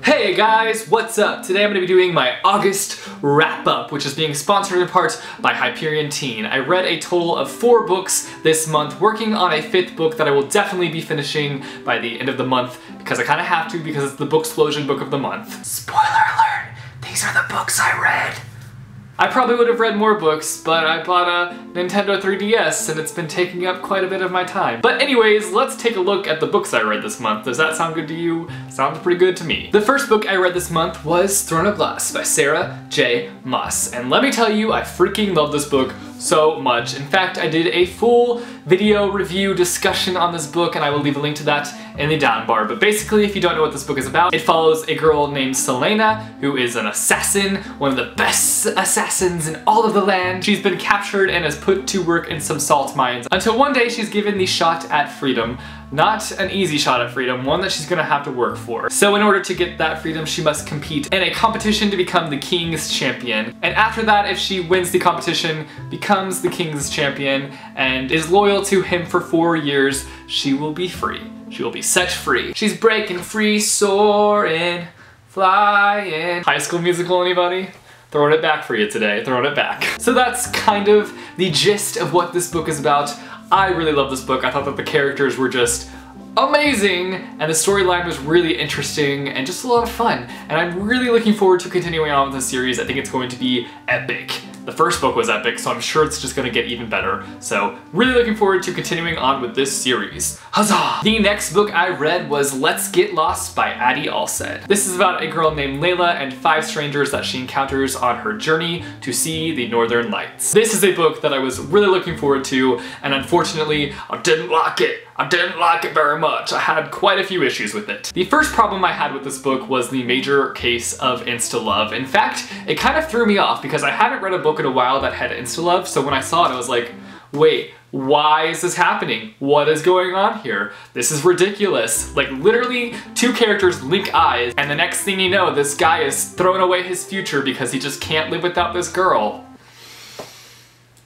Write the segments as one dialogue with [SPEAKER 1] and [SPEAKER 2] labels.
[SPEAKER 1] Hey guys, what's up? Today I'm going to be doing my August wrap-up, which is being sponsored in part by Hyperion Teen. I read a total of 4 books this month, working on a 5th book that I will definitely be finishing by the end of the month, because I kind of have to, because it's the Booksplosion book of the month. Spoiler alert, these are the books I read. I probably would have read more books, but I bought a Nintendo 3DS and it's been taking up quite a bit of my time. But anyways, let's take a look at the books I read this month. Does that sound good to you? Sounds pretty good to me. The first book I read this month was Throne of Glass by Sarah J. Maas. And let me tell you, I freaking love this book so much. In fact, I did a full video review discussion on this book and I will leave a link to that in the down bar. But basically, if you don't know what this book is about, it follows a girl named Selena, who is an assassin, one of the best assassins in all of the land. She's been captured and is put to work in some salt mines until one day she's given the shot at freedom. Not an easy shot at freedom, one that she's gonna have to work for. So in order to get that freedom, she must compete in a competition to become the king's champion. And after that, if she wins the competition, becomes the king's champion, and is loyal to him for 4 years, she will be free. She will be set free. She's breaking free, soaring, flying. High School Musical, anybody? Throwing it back for you today, throwing it back. So that's kind of the gist of what this book is about. I really love this book. I thought that the characters were just amazing and the storyline was really interesting and just a lot of fun. And I'm really looking forward to continuing on with this series. I think it's going to be epic. The first book was epic, so I'm sure it's just gonna get even better. So really looking forward to continuing on with this series. Huzzah! The next book I read was Let's Get Lost by Addie Allsed. This is about a girl named Layla and 5 strangers that she encounters on her journey to see the Northern Lights. This is a book that I was really looking forward to, and unfortunately, I didn't like it. I didn't like it very much. I had quite a few issues with it. The first problem I had with this book was the major case of insta-love. In fact, it kind of threw me off because I haven't read a book in a while that had insta-love, so when I saw it, I was like, wait, why is this happening? What is going on here? This is ridiculous. Like, literally, 2 characters link eyes, and the next thing you know, this guy is throwing away his future because he just can't live without this girl.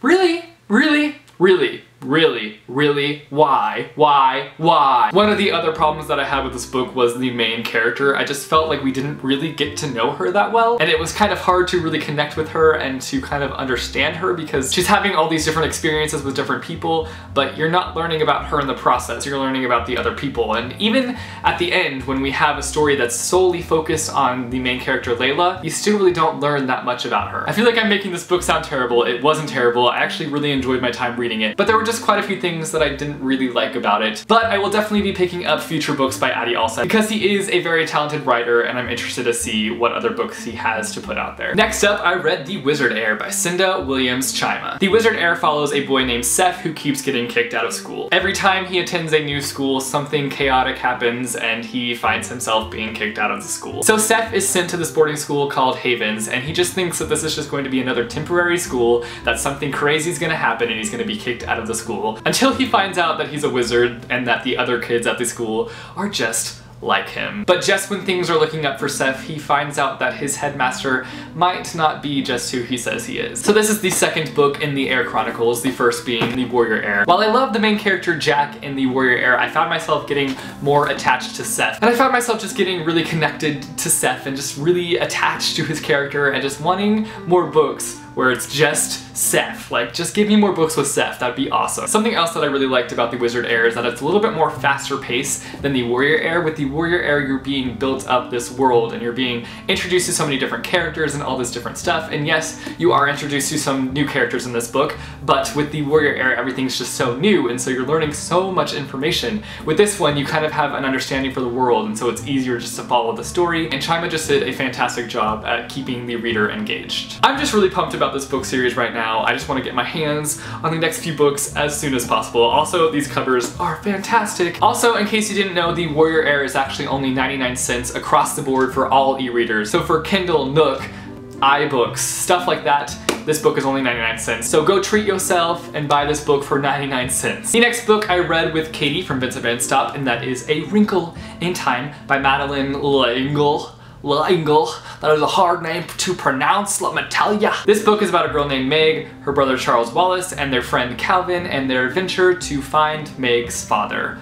[SPEAKER 1] Really? Really? Really? Really? Really? Why? Why? Why? One of the other problems that I had with this book was the main character. I just felt like we didn't really get to know her that well, and it was kind of hard to really connect with her and to kind of understand her because she's having all these different experiences with different people, but you're not learning about her in the process, you're learning about the other people. And even at the end, when we have a story that's solely focused on the main character Layla, you still really don't learn that much about her. I feel like I'm making this book sound terrible. It wasn't terrible. I actually really enjoyed my time reading it, but there were just quite a few things that I didn't really like about it. But I will definitely be picking up future books by Addie Allsed because he is a very talented writer and I'm interested to see what other books he has to put out there. Next up, I read The Wizard Heir by Cinda Williams Chima. The Wizard Heir follows a boy named Seth who keeps getting kicked out of school. Every time he attends a new school, something chaotic happens and he finds himself being kicked out of the school. So Seth is sent to this boarding school called Havens and he just thinks that this is just going to be another temporary school, that something crazy is going to happen and he's going to be kicked out of the school, until he finds out that he's a wizard and that the other kids at the school are just like him. But just when things are looking up for Seth, he finds out that his headmaster might not be just who he says he is. So this is the second book in the Heir Chronicles, the first being The Warrior Heir. While I love the main character Jack in The Warrior Heir, I found myself getting more attached to Seth. And I found myself just getting really connected to Seth and just really attached to his character and just wanting more books where it's just Seth. Like, just give me more books with Seth, that'd be awesome. Something else that I really liked about The Wizard Heir is that it's a little bit more faster paced than The Warrior Heir. With The Warrior Heir, you're being built up this world and you're being introduced to so many different characters and all this different stuff. And yes, you are introduced to some new characters in this book, but with The Warrior Heir, everything's just so new and so you're learning so much information. With this one, you kind of have an understanding for the world and so it's easier just to follow the story, and Chima just did a fantastic job at keeping the reader engaged. I'm just really pumped about this book series right now. I just want to get my hands on the next few books as soon as possible. Also, these covers are fantastic. Also, in case you didn't know, The Warrior Heir is actually only 99 cents across the board for all e-readers. So for Kindle, Nook, iBooks, stuff like that, this book is only 99 cents. So go treat yourself and buy this book for 99 cents. The next book I read with Katie from Vincent Van Stop, and that is A Wrinkle in Time by Madeline L'Engle. That is a hard name to pronounce, let me tell ya. This book is about a girl named Meg, her brother Charles Wallace, and their friend Calvin, and their adventure to find Meg's father.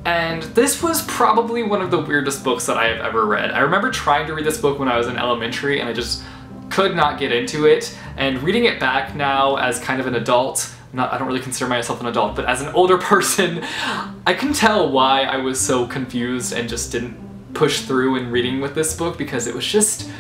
[SPEAKER 1] And this was probably one of the weirdest books that I have ever read. I remember trying to read this book when I was in elementary and I just could not get into it. And reading it back now as kind of an adult, I don't really consider myself an adult, but as an older person, I can tell why I was so confused and just didn't push through in reading with this book, because it was just,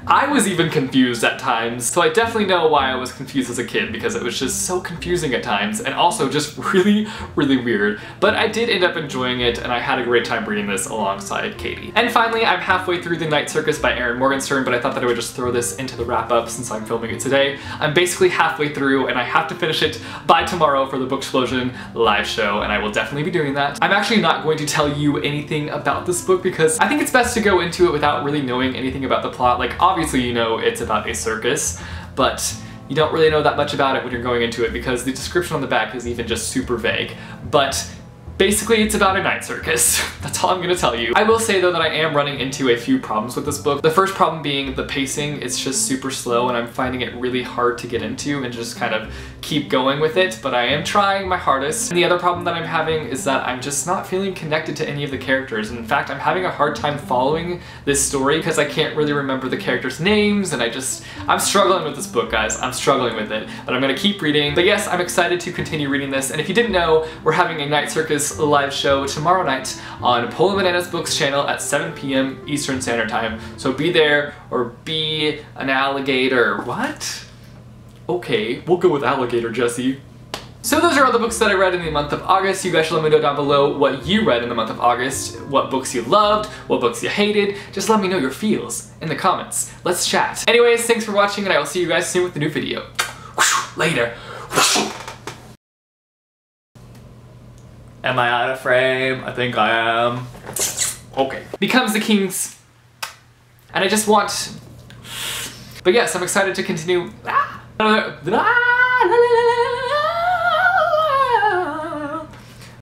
[SPEAKER 1] I was even confused at times. So I definitely know why I was confused as a kid, because it was just so confusing at times and also just really, really weird. But I did end up enjoying it and I had a great time reading this alongside Katie. And finally, I'm halfway through The Night Circus by Erin Morgenstern, but I thought that I would just throw this into the wrap-up since I'm filming it today. I'm basically halfway through and I have to finish it by tomorrow for the Booksplosion live show, and I will definitely be doing that. I'm actually not going to tell you anything about this book because I think it's best to go into it without really knowing anything about the plot. Like, obviously you know it's about a circus, but you don't really know that much about it when you're going into it because the description on the back is even just super vague. But basically, it's about a night circus. That's all I'm gonna tell you. I will say though that I am running into a few problems with this book. The first problem being the pacing. It's just super slow and I'm finding it really hard to get into and just kind of keep going with it, but I am trying my hardest. And the other problem that I'm having is that I'm just not feeling connected to any of the characters. And in fact, I'm having a hard time following this story because I can't really remember the characters' names, and I'm struggling with this book, guys. I'm struggling with it, but I'm gonna keep reading. But yes, I'm excited to continue reading this. And if you didn't know, we're having a Night Circus live show tomorrow night on Polar Bananas Books channel at 7 p.m. Eastern Standard Time. So be there or be an alligator. What? Okay, we'll go with alligator, Jesse. So those are all the books that I read in the month of August. You guys should let me know down below what you read in the month of August, what books you loved, what books you hated. Just let me know your feels in the comments. Let's chat. Anyways, thanks for watching and I will see you guys soon with a new video. Later. Am I out of frame? I think I am. Okay. Becomes the king's. And I just want... But yes, I'm excited to continue.